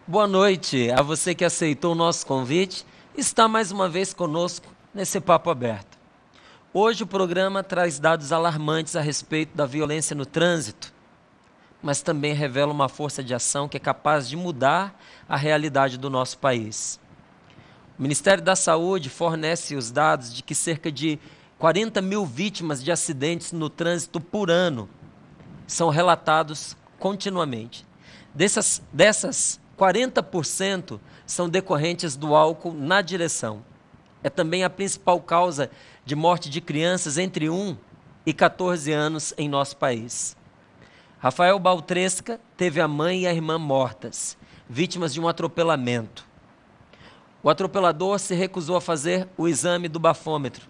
Boa noite a você que aceitou o nosso convite e está mais uma vez conosco nesse Papo Aberto. Hoje o programa traz dados alarmantes a respeito da violência no trânsito, mas também revela uma força de ação que é capaz de mudar a realidade do nosso país. O Ministério da Saúde fornece os dados de que cerca de 40 mil vítimas de acidentes no trânsito por ano são relatados continuamente. Dessas 40% são decorrentes do álcool na direção. É também a principal causa de morte de crianças entre 1 e 14 anos em nosso país. Rafael Baltresca teve a mãe e a irmã mortas, vítimas de um atropelamento. O atropelador se recusou a fazer o exame do bafômetro,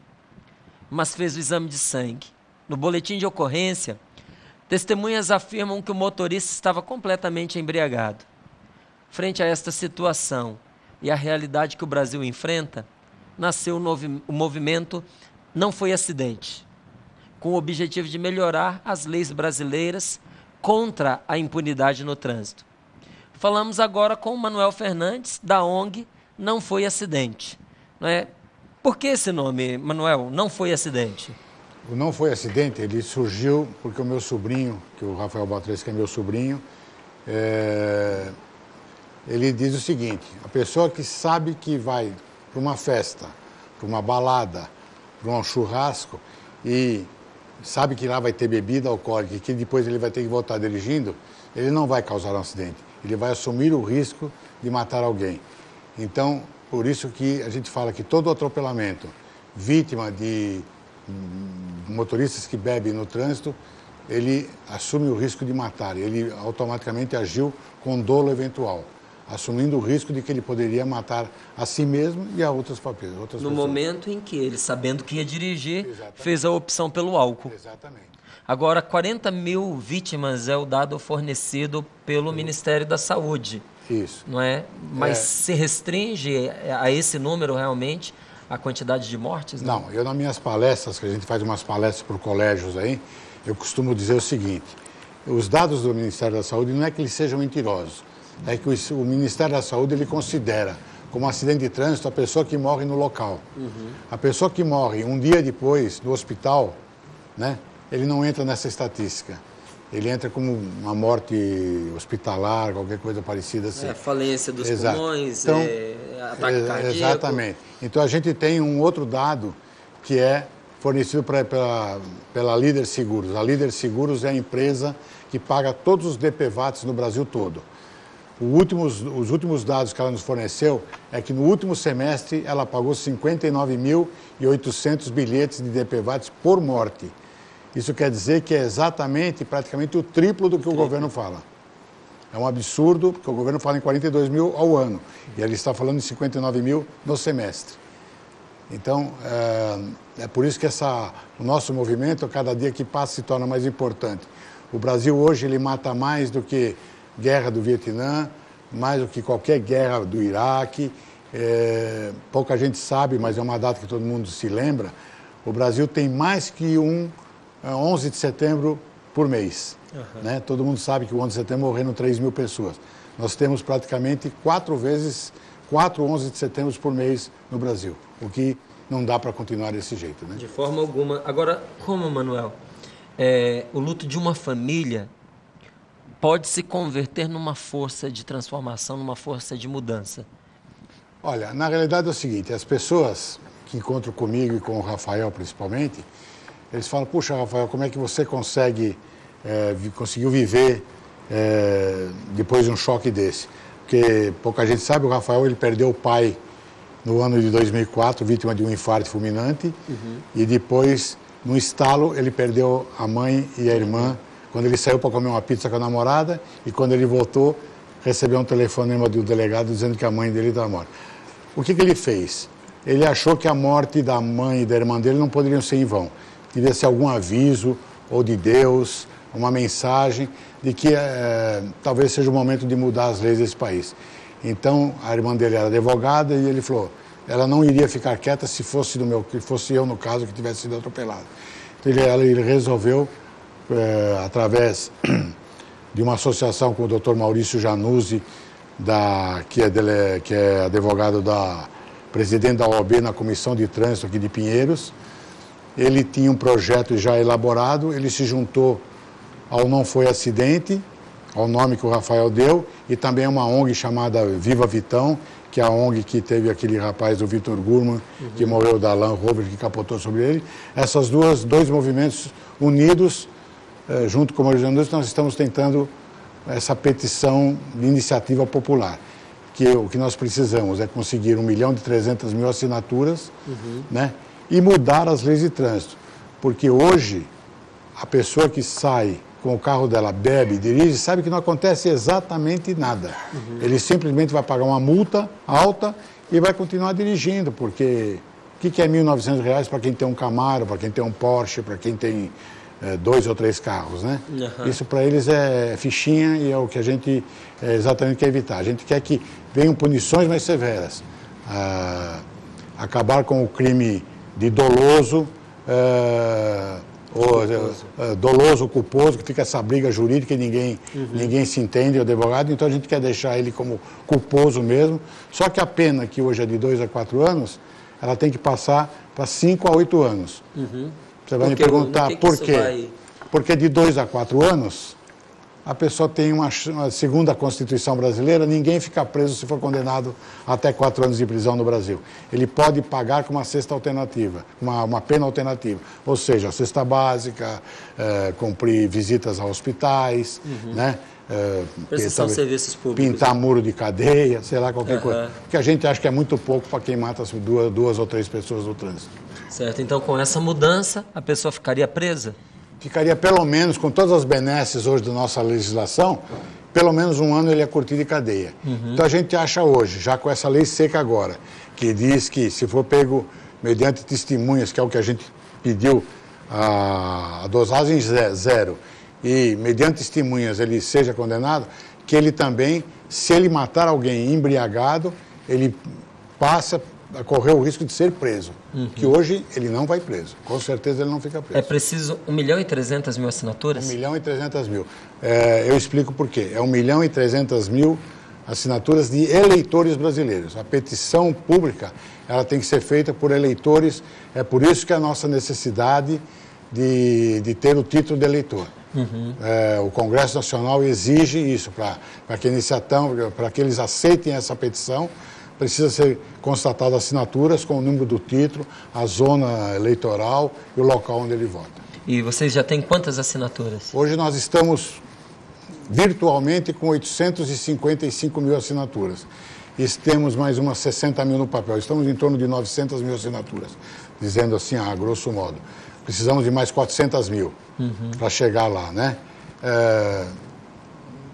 mas fez o exame de sangue. No boletim de ocorrência, testemunhas afirmam que o motorista estava completamente embriagado. Frente a esta situação e a realidade que o Brasil enfrenta, nasceu o movimento Não Foi Acidente, com o objetivo de melhorar as leis brasileiras contra a impunidade no trânsito. Falamos agora com o Manuel Fernandes, da ONG Não Foi Acidente. Não é? Por que esse nome, Manuel? Não Foi Acidente? O Não Foi Acidente, ele surgiu porque o meu sobrinho, que o Rafael Baltresca é meu sobrinho, ele diz o seguinte: a pessoa que sabe que vai para uma festa, para uma balada, para um churrasco e sabe que lá vai ter bebida alcoólica e que depois ele vai ter que voltar dirigindo, ele não vai causar um acidente, ele vai assumir o risco de matar alguém. Então, por isso que a gente fala que todo atropelamento, vítima de motoristas que bebem no trânsito, ele assume o risco de matar, ele automaticamente agiu com dolo eventual, assumindo o risco de que ele poderia matar a si mesmo e a outras pessoas. No momento em que ele, sabendo que ia dirigir, fez a opção pelo álcool. Exatamente. Agora, 40 mil vítimas é o dado fornecido pelo Ministério da Saúde. Isso. Não é? Mas se restringe a esse número realmente a quantidade de mortes? Não, eu nas minhas palestras, que a gente faz umas palestras por colégios aí, eu costumo dizer o seguinte: os dados do Ministério da Saúde não é que eles sejam mentirosos, é que o Ministério da Saúde ele considera como acidente de trânsito a pessoa que morre no local. A pessoa que morre um dia depois no hospital, né, ele não entra nessa estatística. Ele entra como uma morte hospitalar, qualquer coisa parecida assim. Falência dos pulmões, então, ataque cardíaco. Exatamente. Então a gente tem um outro dado que é fornecido pela Líder Seguros. A Líder Seguros é a empresa que paga todos os DPVATs no Brasil todo. Os últimos dados que ela nos forneceu é que no último semestre ela pagou 59.800 bilhetes de DPVATs por morte. Isso quer dizer que é exatamente, praticamente o triplo do que o governo fala. É um absurdo, porque o governo fala em 42 mil ao ano, e ele está falando em 59 mil no semestre. Então, é por isso que o nosso movimento, cada dia que passa, se torna mais importante. O Brasil hoje ele mata mais do que guerra do Vietnã, mais do que qualquer guerra do Iraque. Pouca gente sabe, mas é uma data que todo mundo se lembra. O Brasil tem mais que 11 de setembro por mês. Né? Todo mundo sabe que o 11 de setembro morreram 3 mil pessoas. Nós temos praticamente 4 11 de setembro por mês no Brasil, o que não dá para continuar desse jeito. Né? De forma alguma. Agora, como, Manuel, o luto de uma família pode se converter numa força de transformação, numa força de mudança? Olha, na realidade é o seguinte: as pessoas que encontram comigo e com o Rafael principalmente, eles falam: puxa, Rafael, como é que você conseguiu viver depois de um choque desse? Porque pouca gente sabe, o Rafael ele perdeu o pai no ano de 2004, vítima de um infarto fulminante, e depois, no estalo, ele perdeu a mãe e a irmã, quando ele saiu para comer uma pizza com a namorada, e quando ele voltou, recebeu um telefonema do delegado dizendo que a mãe dele estava morta. O que ele fez? Ele achou que a morte da mãe e da irmã dele não poderiam ser em vão. Devia ser algum aviso, ou de Deus, uma mensagem de que talvez seja o momento de mudar as leis desse país. Então, a irmã dele era advogada e ele falou: ela não iria ficar quieta se fosse eu, no caso, que tivesse sido atropelado. Então, ele resolveu, através de uma associação com o Dr. Maurício Januzzi, que é advogado presidente da OAB na Comissão de Trânsito aqui de Pinheiros. Ele tinha um projeto já elaborado, ele se juntou ao Não Foi Acidente, ao nome que o Rafael deu, e também uma ONG chamada Viva Vitão, que é a ONG que teve aquele rapaz, o Vitor Gurman, que morreu da Land Rover, que capotou sobre ele. Essas dois movimentos unidos, junto com o Maurício, nós estamos tentando essa petição de iniciativa popular. Que o que nós precisamos é conseguir 1.300.000 assinaturas, né, e mudar as leis de trânsito. Porque hoje, a pessoa que sai com o carro dela, bebe, dirige, sabe que não acontece exatamente nada. Ele simplesmente vai pagar uma multa alta e vai continuar dirigindo, porque o que é R$1.900 para quem tem um Camaro, para quem tem um Porsche, para quem tem 2 ou 3 carros, né? Isso para eles é fichinha e é o que a gente exatamente quer evitar. A gente quer que venham punições mais severas. Acabar com o crime de doloso, doloso, culposo, que fica essa briga jurídica e ninguém se entende, o advogado, então a gente quer deixar ele como culposo mesmo, só que a pena, que hoje é de 2 a 4 anos, ela tem que passar para 5 a 8 anos. Você vai me perguntar por quê? Porque de 2 a 4 anos, a pessoa tem segundo a Constituição brasileira, ninguém fica preso se for condenado até 4 anos de prisão no Brasil. Ele pode pagar com uma cesta alternativa, uma pena alternativa. Ou seja, cesta básica, cumprir visitas a hospitais, né? Prestação de serviços públicos. Pintar muro de cadeia, sei lá, qualquer coisa. Porque a gente acha que é muito pouco para quem mata duas ou 3 pessoas no trânsito. Certo, então com essa mudança, a pessoa ficaria presa? Ficaria pelo menos, com todas as benesses hoje da nossa legislação, pelo menos 1 ano ele ia curtir de cadeia. Então a gente acha hoje, já com essa lei seca agora, que diz que se for pego mediante testemunhas, que é o que a gente pediu, a dosagem 0, e mediante testemunhas ele seja condenado, que ele também, se ele matar alguém embriagado, ele passa a correr o risco de ser preso, que hoje ele não vai preso, com certeza ele não fica preso. É preciso 1.300.000 assinaturas? 1.300.000. Eu explico por quê. É 1.300.000 assinaturas de eleitores brasileiros. A petição pública, ela tem que ser feita por eleitores, é por isso que a nossa necessidade de ter o título de eleitor. O Congresso Nacional exige isso, para que eles aceitem essa petição, precisa ser constatado assinaturas com o número do título, a zona eleitoral e o local onde ele vota. E vocês já têm quantas assinaturas? Hoje nós estamos virtualmente com 855.000 assinaturas. E temos mais umas 60.000 no papel. Estamos em torno de 900.000 assinaturas, dizendo assim, a grosso modo. Precisamos de mais 400.000 para chegar lá, né?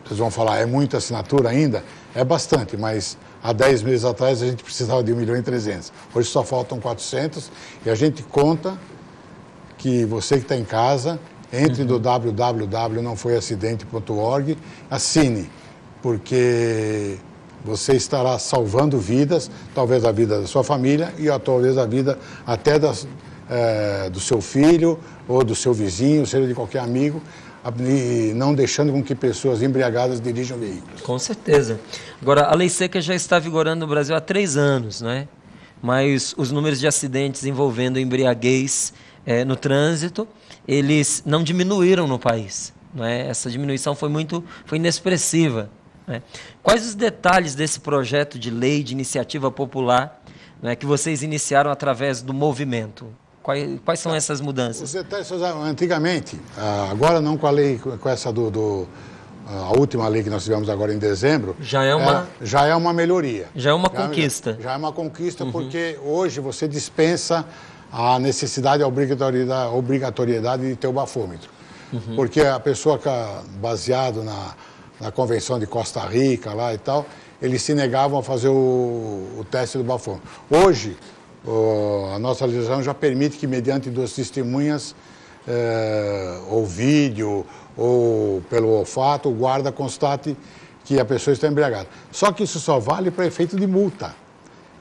Vocês vão falar, é muita assinatura ainda? É bastante, mas há 10 meses atrás a gente precisava de 1.300.000. Hoje só faltam 400 e a gente conta que você que está em casa, entre no www.nãofoiacidente.org, assine, porque você estará salvando vidas, talvez a vida da sua família e talvez a vida até do seu filho ou do seu vizinho, seja de qualquer amigo, e não deixando com que pessoas embriagadas dirijam veículos. Com certeza. Agora, a lei seca já está vigorando no Brasil há 3 anos, não é? Mas os números de acidentes envolvendo embriaguez no trânsito, eles não diminuíram no país, não é? Essa diminuição foi inexpressiva, não é? Quais os detalhes desse projeto de lei de iniciativa popular, não é, que vocês iniciaram através do movimento? Quais são essas mudanças? Os detalhes, antigamente, agora não com a lei, com essa a última lei que nós tivemos agora em dezembro, já é uma melhoria. Já é uma conquista. Já é uma conquista, porque hoje você dispensa a necessidade, a obrigatoriedade de ter o bafômetro. Porque a pessoa, baseado na Convenção de Costa Rica lá e tal, eles se negavam a fazer o teste do bafômetro. Hoje, a nossa legislação já permite que, mediante 2 testemunhas, ou vídeo, ou pelo olfato, o guarda constate que a pessoa está embriagada. Só que isso só vale para efeito de multa.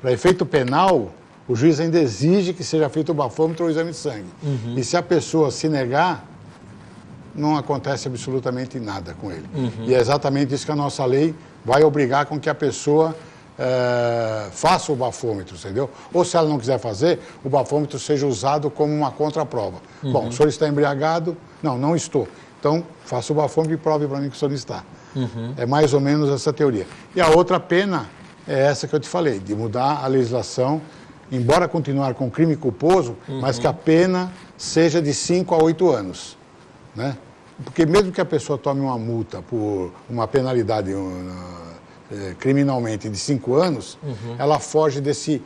Para efeito penal, o juiz ainda exige que seja feito o bafômetro ou o exame de sangue. E se a pessoa se negar, não acontece absolutamente nada com ele. E é exatamente isso que a nossa lei vai obrigar com que a pessoa faça o bafômetro, entendeu? Ou se ela não quiser fazer, o bafômetro seja usado como uma contraprova. Bom, o senhor está embriagado? Não, não estou. Então, faça o bafômetro e prove para mim que o senhor está. É mais ou menos essa teoria. E a outra pena é essa que eu te falei, de mudar a legislação, embora continuar com crime culposo, mas que a pena seja de 5 a 8 anos, né? Porque mesmo que a pessoa tome uma multa por uma penalidade criminalmente de 5 anos, ela foge desse,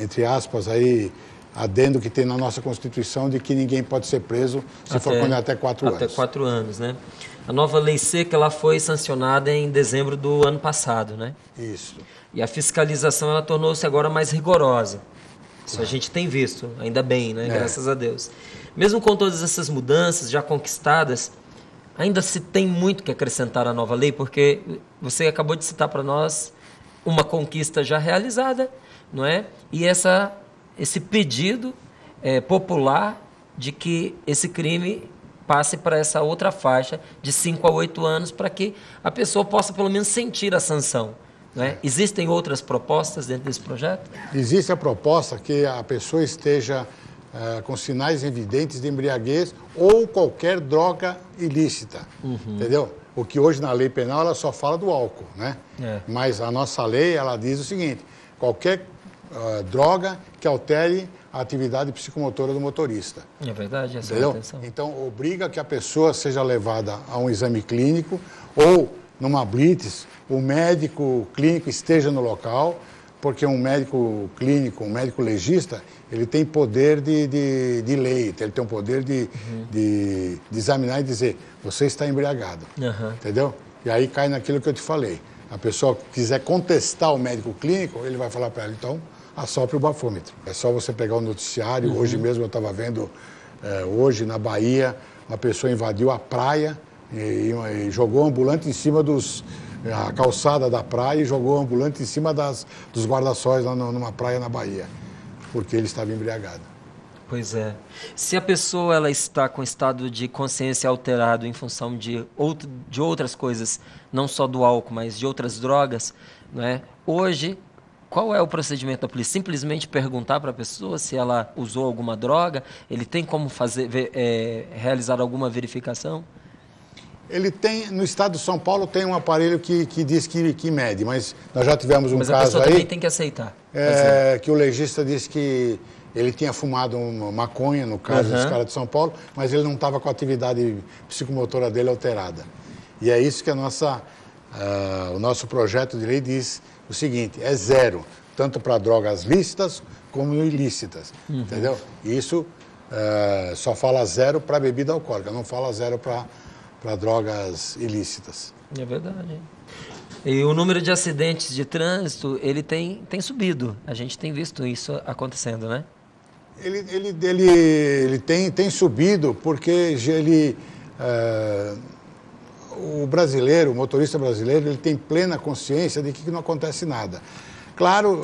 entre aspas, aí, adendo que tem na nossa Constituição de que ninguém pode ser preso se for condenado até 4 anos. Até 4 anos, né? A nova lei seca, ela foi sancionada em dezembro do ano passado, né? Isso. E a fiscalização, ela tornou-se agora mais rigorosa. Isso a gente tem visto, ainda bem, né? Graças a Deus. Mesmo com todas essas mudanças já conquistadas, ainda se tem muito que acrescentar à nova lei, porque você acabou de citar para nós uma conquista já realizada, não é? E esse pedido popular de que esse crime passe para essa outra faixa de 5 a 8 anos, para que a pessoa possa pelo menos sentir a sanção. Não é? Existem outras propostas dentro desse projeto? Existe a proposta que a pessoa esteja com sinais evidentes de embriaguez ou qualquer droga ilícita, entendeu? O que hoje na lei penal ela só fala do álcool, né? Mas a nossa lei ela diz o seguinte: qualquer droga que altere a atividade psicomotora do motorista. É verdade, essa entendeu? É a atenção. Então obriga que a pessoa seja levada a um exame clínico ou numa blitz, o médico clínico esteja no local, porque um médico clínico, um médico legista, ele tem poder de lei, ele tem o poder de examinar e dizer, você está embriagado, entendeu? E aí cai naquilo que eu te falei. A pessoa que quiser contestar o médico clínico, ele vai falar para ela, então, assopre o bafômetro. É só você pegar o noticiário, hoje mesmo eu estava vendo, hoje na Bahia, uma pessoa invadiu a praia e jogou o ambulante em cima a calçada da praia e jogou o ambulante em cima dos guarda-sóis lá numa praia na Bahia, porque ele estava embriagado. Pois é. Se a pessoa ela está com estado de consciência alterado em função de outras coisas, não só do álcool, mas de outras drogas, né? Hoje, qual é o procedimento da polícia? Simplesmente perguntar para a pessoa se ela usou alguma droga? Ele tem como realizar alguma verificação? Ele tem, no estado de São Paulo, tem um aparelho que diz que mede, mas nós já tivemos um caso aí... Mas a pessoa também tem que aceitar. Que o legista disse que ele tinha fumado uma maconha, no caso dos caras de São Paulo, mas ele não estava com a atividade psicomotora dele alterada. E é isso que o nosso projeto de lei diz o seguinte, é 0, tanto para drogas lícitas como ilícitas, entendeu? E isso só fala 0 para bebida alcoólica, não fala 0 para drogas ilícitas. É verdade. E o número de acidentes de trânsito, ele tem subido. A gente tem visto isso acontecendo, né? Ele tem subido porque o brasileiro, o motorista brasileiro, ele tem plena consciência de que não acontece nada. Claro,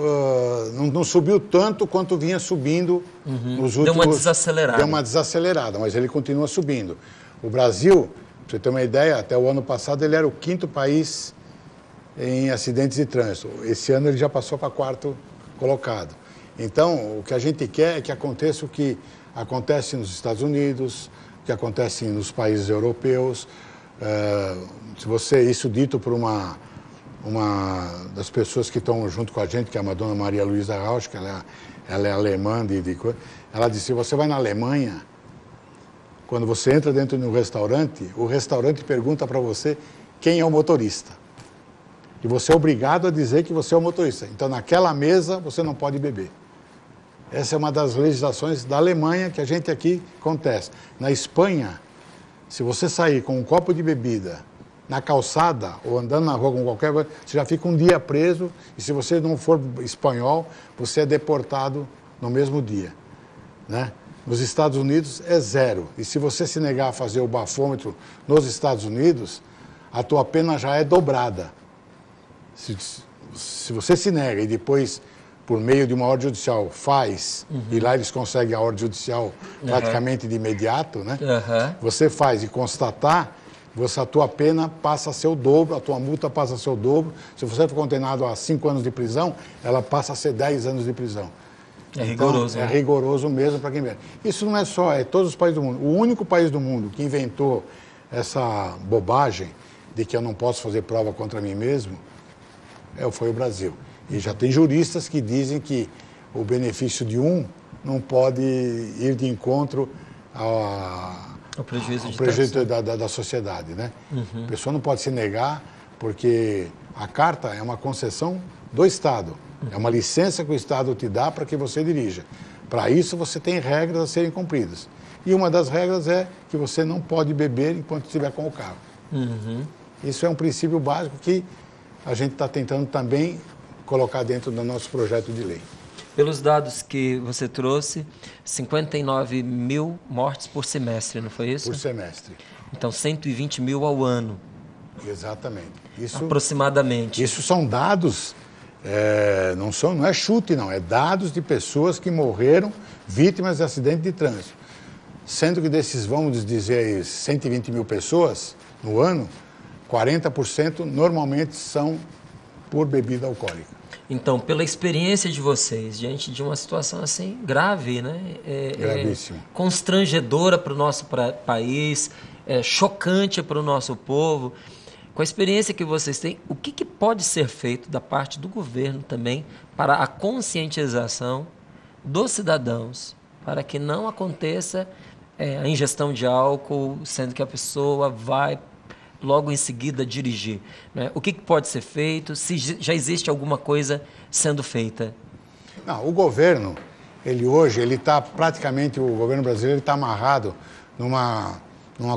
não subiu tanto quanto vinha subindo nos últimos... Deu uma desacelerada. Deu uma desacelerada, mas ele continua subindo. O Brasil, para você ter uma ideia, até o ano passado ele era o 5º país em acidentes de trânsito. Esse ano ele já passou para 4º colocado. Então, o que a gente quer é que aconteça o que acontece nos Estados Unidos, o que acontece nos países europeus. Isso dito por uma das pessoas que estão junto com a gente, que é a Madonna Maria Luísa Rausch, que ela é alemã, ela disse, você vai na Alemanha, quando você entra dentro de um restaurante, o restaurante pergunta para você quem é o motorista. E você é obrigado a dizer que você é o motorista. Então, naquela mesa, você não pode beber. Essa é uma das legislações da Alemanha que a gente aqui contesta. Na Espanha, se você sair com um copo de bebida na calçada ou andando na rua com qualquer coisa, você já fica um dia preso e se você não for espanhol, você é deportado no mesmo dia, né? Nos Estados Unidos é 0. E se você se negar a fazer o bafômetro nos Estados Unidos, a tua pena já é dobrada. Se você se nega e depois, por meio de uma ordem judicial, faz, e lá eles conseguem a ordem judicial praticamente de imediato, né? Você faz e constatar, a tua pena passa a ser o dobro, a tua multa passa a ser o dobro. Se você for condenado a 5 anos de prisão, ela passa a ser 10 anos de prisão. É rigoroso. Então, é rigoroso mesmo para quem vê. Isso não é só, é todos os países do mundo. O único país do mundo que inventou essa bobagem de que eu não posso fazer prova contra mim mesmo foi o Brasil. E já tem juristas que dizem que o benefício de um não pode ir de encontro ao prejuízo da sociedade, né? A pessoa não pode se negar, porque a carta é uma concessão do Estado. É uma licença que o Estado te dá para que você dirija. Para isso, você tem regras a serem cumpridas. E uma das regras é que você não pode beber enquanto estiver com o carro. Isso é um princípio básico que a gente está tentando também colocar dentro do nosso projeto de lei. Pelos dados que você trouxe, 59 mil mortes por semestre, não foi isso? Por semestre. Então, 120 mil ao ano. Exatamente. Isso, aproximadamente. Isso são dados, não é chute, não. É dados de pessoas que morreram vítimas de acidente de trânsito. Sendo que desses, vamos dizer, 120 mil pessoas no ano, 40% normalmente são por bebida alcoólica. Então, pela experiência de vocês, diante de uma situação assim grave, né? Gravíssima. Constrangedora para o nosso país, chocante para o nosso povo. Com a experiência que vocês têm, o que pode ser feito da parte do governo também para a conscientização dos cidadãos, para que não aconteça a ingestão de álcool, sendo que a pessoa vai logo em seguida dirigir, né? O que pode ser feito? Se já existe alguma coisa sendo feita? Não, o governo, o governo brasileiro está amarrado numa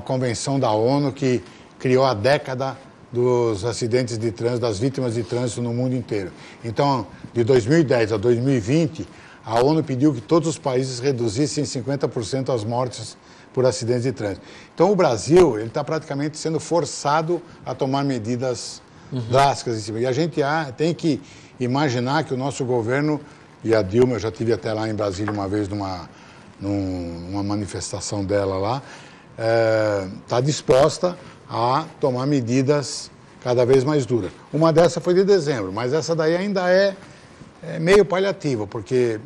convenção da ONU que criou a década dos acidentes de trânsito, das vítimas de trânsito no mundo inteiro. Então, de 2010 a 2020, a ONU pediu que todos os países reduzissem 50% as mortes por acidentes de trânsito. Então, o Brasil está praticamente sendo forçado a tomar medidas drásticas em cima. E a gente tem que imaginar que o nosso governo, e a Dilma, eu já estive até lá em Brasília uma vez numa manifestação dela lá, está disposta a tomar medidas cada vez mais duras. Uma dessas foi de dezembro, mas essa daí ainda é meio paliativa, porque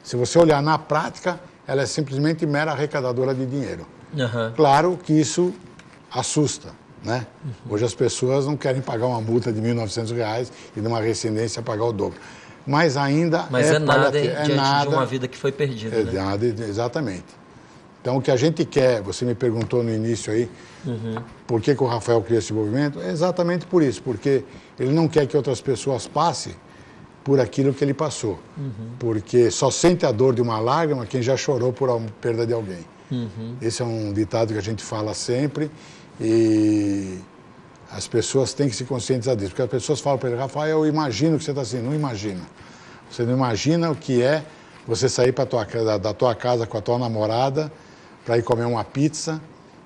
se você olhar na prática, ela é simplesmente mera arrecadadora de dinheiro. Claro que isso assusta, né? Hoje as pessoas não querem pagar uma multa de R$ 1.900 e de uma residência pagar o dobro. Mas ainda é nada diante de uma vida que foi perdida. Né? Nada, exatamente. Então, o que a gente quer, você me perguntou no início aí, por que o Rafael criou esse movimento? É exatamente por isso, porque ele não quer que outras pessoas passem por aquilo que ele passou. Porque só sente a dor de uma lágrima quem já chorou por a perda de alguém. Esse é um ditado que a gente fala sempre e as pessoas têm que se conscientizar disso. Porque as pessoas falam para ele, Rafael, eu imagino que você está assim. Não imagina. Você não imagina o que é você sair da tua casa com a tua namorada para ir comer uma pizza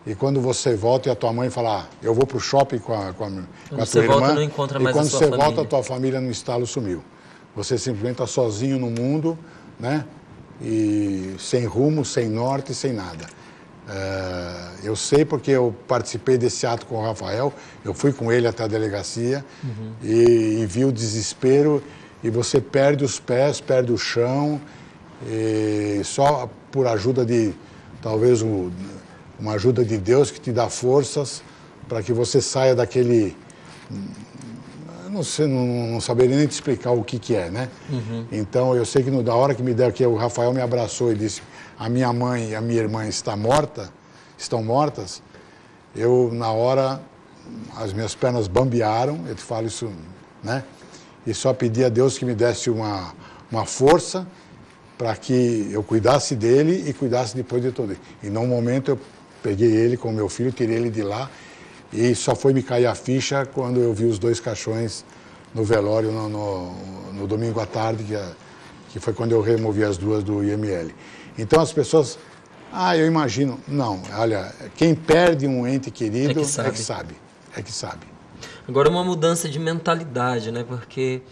e quando você volta e a tua mãe fala, eu vou para o shopping com a tua irmã, não encontra mais e quando a sua você família. volta, a tua família no estalo sumiu. Você simplesmente está sozinho no mundo, né? E sem rumo, sem norte, sem nada. Eu sei porque eu participei desse ato com o Rafael, eu fui com ele até a delegacia e vi o desespero e você perde os pés, perde o chão e só por ajuda talvez uma ajuda de Deus que te dá forças para que você saia daquele... Não saberia nem te explicar o que é, né? Então, eu sei que da hora que me deu aqui, o Rafael me abraçou e disse, a minha mãe e a minha irmã estão mortas, eu, na hora, as minhas pernas bambearam, eu te falo isso, né? E só pedi a Deus que me desse uma força para que eu cuidasse dele e cuidasse depois de todo ele. E, num momento, eu peguei ele com o meu filho, tirei ele de lá, e só foi me cair a ficha quando eu vi os 2 caixões no velório no domingo à tarde, que foi quando eu removi as 2 do IML. Então as pessoas, eu imagino. Não, olha, quem perde um ente querido é que sabe. Agora uma mudança de mentalidade, né? Porque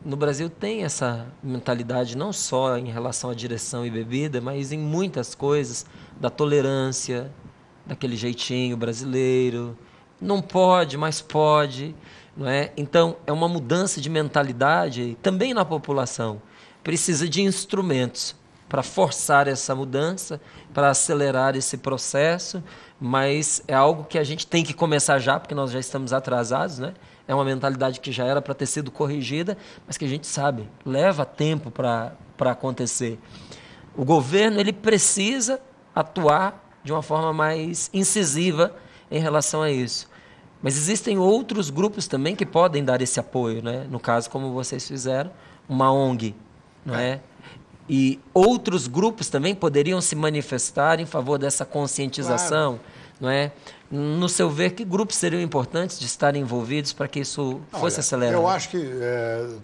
no Brasil tem essa mentalidade não só em relação à direção e bebida, mas em muitas coisas, da tolerância, daquele jeitinho brasileiro. Não pode, mas pode, não é? Então, é uma mudança de mentalidade também na população. Precisa de instrumentos para forçar essa mudança, para acelerar esse processo, mas é algo que a gente tem que começar já, porque nós já estamos atrasados, né? É uma mentalidade que já era para ter sido corrigida, mas que a gente sabe, leva tempo para acontecer. O governo ele precisa atuar de uma forma mais incisiva em relação a isso. Mas existem outros grupos também que podem dar esse apoio, né? No caso, como vocês fizeram, uma ONG, não é? E outros grupos também poderiam se manifestar em favor dessa conscientização, claro, não é? No seu ver, que grupos seriam importantes de estarem envolvidos para que isso fosse acelerado? Eu acho que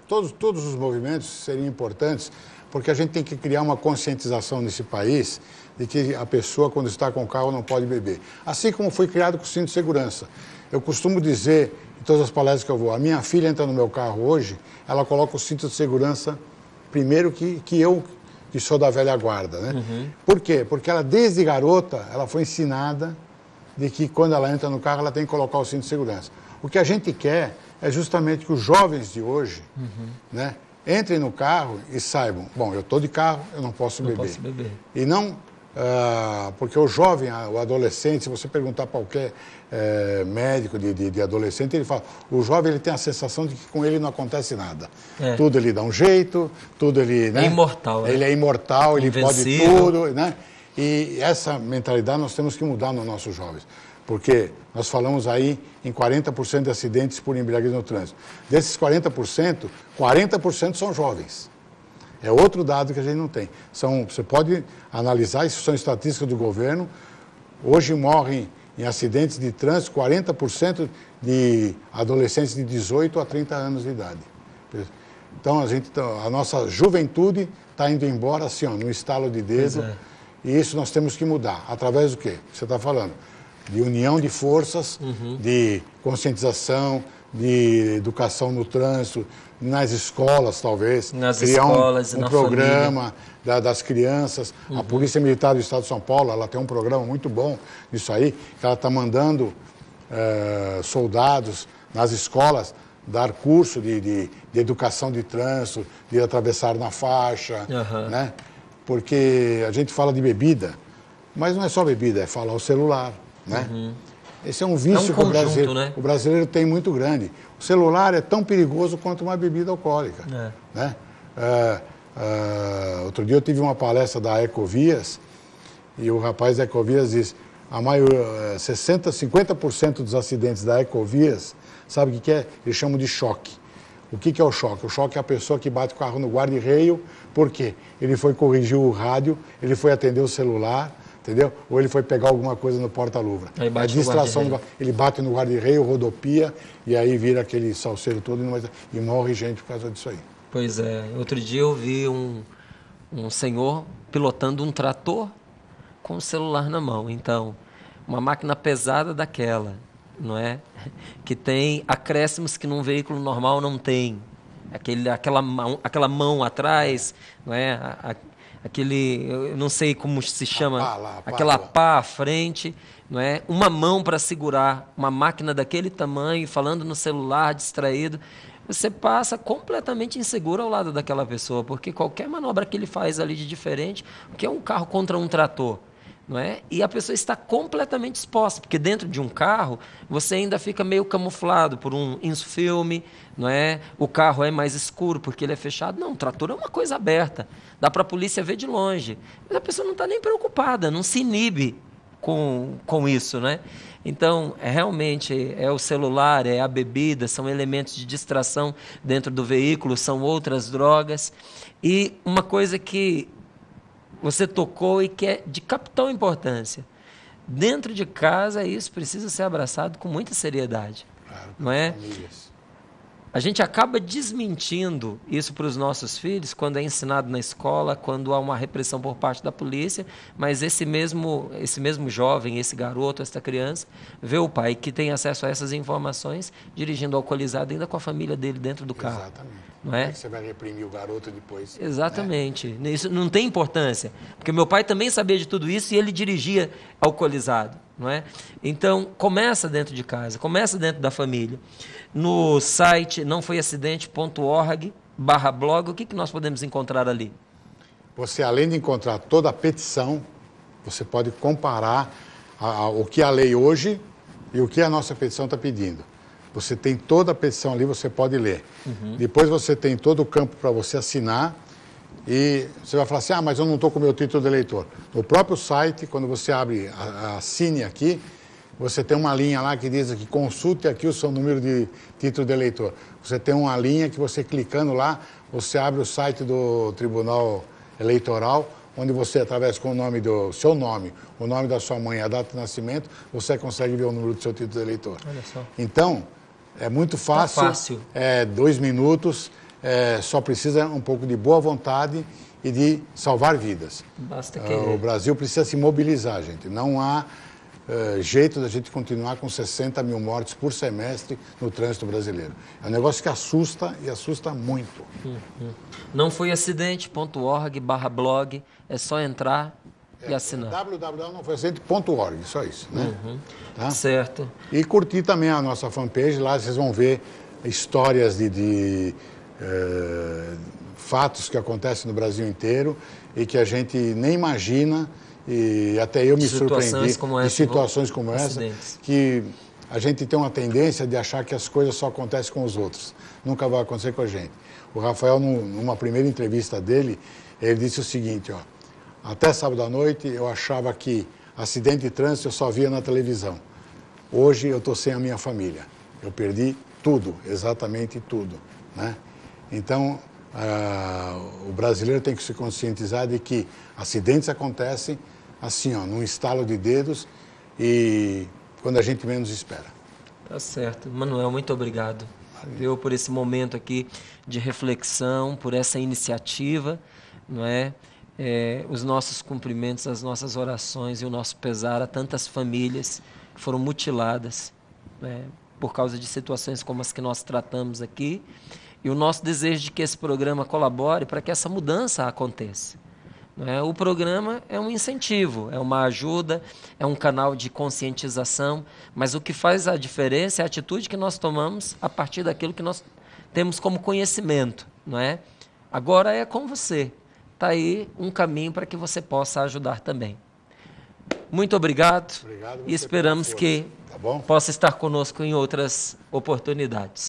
todos os movimentos seriam importantes, porque a gente tem que criar uma conscientização nesse país de que a pessoa, quando está com o carro, não pode beber. Assim como foi criado com o cinto de segurança. Eu costumo dizer, em todas as palestras que eu vou, a minha filha entra no meu carro hoje, ela coloca o cinto de segurança primeiro que eu, que sou da velha guarda, né? Uhum. Por quê? Porque ela, desde garota, ela foi ensinada de que quando ela entra no carro, ela tem que colocar o cinto de segurança. O que a gente quer é justamente que os jovens de hoje, né, entrem no carro e saibam, bom, eu estou de carro, eu não posso beber. E não, porque o jovem, o adolescente, se você perguntar para qualquer médico de adolescente, ele fala, o jovem ele tem a sensação de que com ele não acontece nada. Tudo ele dá um jeito, tudo ele... Né, é imortal. Né? Ele é imortal, ele pode tudo, né? E essa mentalidade nós temos que mudar nos nossos jovens. Porque nós falamos aí em 40% de acidentes por embriaguez no trânsito. Desses 40%, 40% são jovens. É outro dado que a gente não tem. Você pode analisar, isso são estatísticas do governo. Hoje morrem em acidentes de trânsito 40% de adolescentes de 18 a 30 anos de idade. Então, a nossa juventude está indo embora assim, ó, no estalo de dedo. E isso nós temos que mudar. Através do quê? Você está falando? De união de forças, de conscientização, de educação no trânsito, nas escolas, talvez. Nas criar escolas, um programa das crianças. A Polícia Militar do Estado de São Paulo, ela tem um programa muito bom nisso aí, que ela está mandando soldados nas escolas dar curso de educação de trânsito, de atravessar na faixa, né? Porque a gente fala de bebida, mas não é só bebida, é falar o celular, né? Esse é um vício que o brasileiro tem muito grande. O celular é tão perigoso quanto uma bebida alcoólica, né? Outro dia eu tive uma palestra da Ecovias e o rapaz da Ecovias disse, 50% dos acidentes da Ecovias, sabe o que é? Eles chamam de choque. O que é o choque? O choque é a pessoa que bate o carro no guarda-reio, por quê? Ele foi corrigir o rádio, ele foi atender o celular, entendeu? Ou ele foi pegar alguma coisa no porta-luva. A distração, ele bate no guarda-reio, rodopia, e aí vira aquele salseiro todo e morre gente por causa disso aí. Pois é. Outro dia eu vi um senhor pilotando um trator com o celular na mão. Então, uma máquina pesada daquela, não é? Que tem acréscimos que num veículo normal não tem. Aquela mão atrás, não é? Eu não sei como se chama, aquela pá à frente, não é? Uma mão para segurar uma máquina daquele tamanho, falando no celular, distraído. Você passa completamente inseguro ao lado daquela pessoa, porque qualquer manobra que ele faz ali de diferente, porque é um carro contra um trator, não é? E a pessoa está completamente exposta, porque dentro de um carro você ainda fica meio camuflado por um insufilme, não é? O carro é mais escuro porque ele é fechado. Não, o trator é uma coisa aberta, dá para a polícia ver de longe, mas a pessoa não está nem preocupada, não se inibe com isso, né? Então, realmente, é o celular, é a bebida, são elementos de distração dentro do veículo, são outras drogas. E uma coisa que você tocou e que é de capital importância. Dentro de casa, isso precisa ser abraçado com muita seriedade. Claro, não é? Famílias. A gente acaba desmentindo isso para os nossos filhos quando é ensinado na escola, quando há uma repressão por parte da polícia, mas esse mesmo jovem, esse garoto, essa criança, vê o pai que tem acesso a essas informações dirigindo alcoolizado ainda com a família dele dentro do carro. Exatamente. Não é? Como é que você vai reprimir o garoto depois? Exatamente. Isso não tem importância, porque meu pai também sabia de tudo isso e ele dirigia alcoolizado. não é? Então, começa dentro de casa, começa dentro da família. No site nãofoiacidente.org/blog, o que nós podemos encontrar ali? Você, além de encontrar toda a petição, você pode comparar o que a lei hoje e o que a nossa petição está pedindo. Você tem toda a petição ali, você pode ler. Depois você tem todo o campo para você assinar e você vai falar assim, mas eu não estou com o meu título de eleitor. No próprio site, quando você abre, assine aqui, você tem uma linha lá que diz que consulte aqui o seu número de título de eleitor. Você tem uma linha que você clicando lá, você abre o site do Tribunal Eleitoral, onde você, através com o nome do seu nome, o nome da sua mãe, a data de nascimento, você consegue ver o número do seu título de eleitor. Olha só. Então, é muito fácil, tá fácil. 2 minutos, só precisa um pouco de boa vontade e de salvar vidas. Basta querer. O Brasil precisa se mobilizar, gente. Não há jeito da gente continuar com 60 mil mortes por semestre no trânsito brasileiro. É um negócio que assusta e assusta muito. Nãofoiacidente.org/blog, é só entrar e assinar. www.nãofoiacidente.org, só isso, né? Tá? Certo. E curtir também a nossa fanpage, lá vocês vão ver histórias de fatos que acontecem no Brasil inteiro e que a gente nem imagina, e até eu me surpreendi de situações como essa, que a gente tem uma tendência de achar que as coisas só acontecem com os outros. Nunca vai acontecer com a gente. O Rafael, numa primeira entrevista dele, ele disse o seguinte, até sábado à noite eu achava que acidente de trânsito eu só via na televisão. Hoje eu estou sem a minha família. Eu perdi tudo, exatamente tudo, né? Então, o brasileiro tem que se conscientizar de que acidentes acontecem assim, num estalo de dedos e quando a gente menos espera. Tá certo. Manuel, muito obrigado. Viu, por esse momento aqui de reflexão, por essa iniciativa, não é? Os nossos cumprimentos, as nossas orações e o nosso pesar a tantas famílias que foram mutiladas, por causa de situações como as que nós tratamos aqui, e o nosso desejo de que esse programa colabore para que essa mudança aconteça. O programa é um incentivo, é uma ajuda, é um canal de conscientização, mas o que faz a diferença é a atitude que nós tomamos a partir daquilo que nós temos como conhecimento, não é? Agora é com você. Está aí um caminho para que você possa ajudar também. Muito obrigado e esperamos que possa estar conosco em outras oportunidades.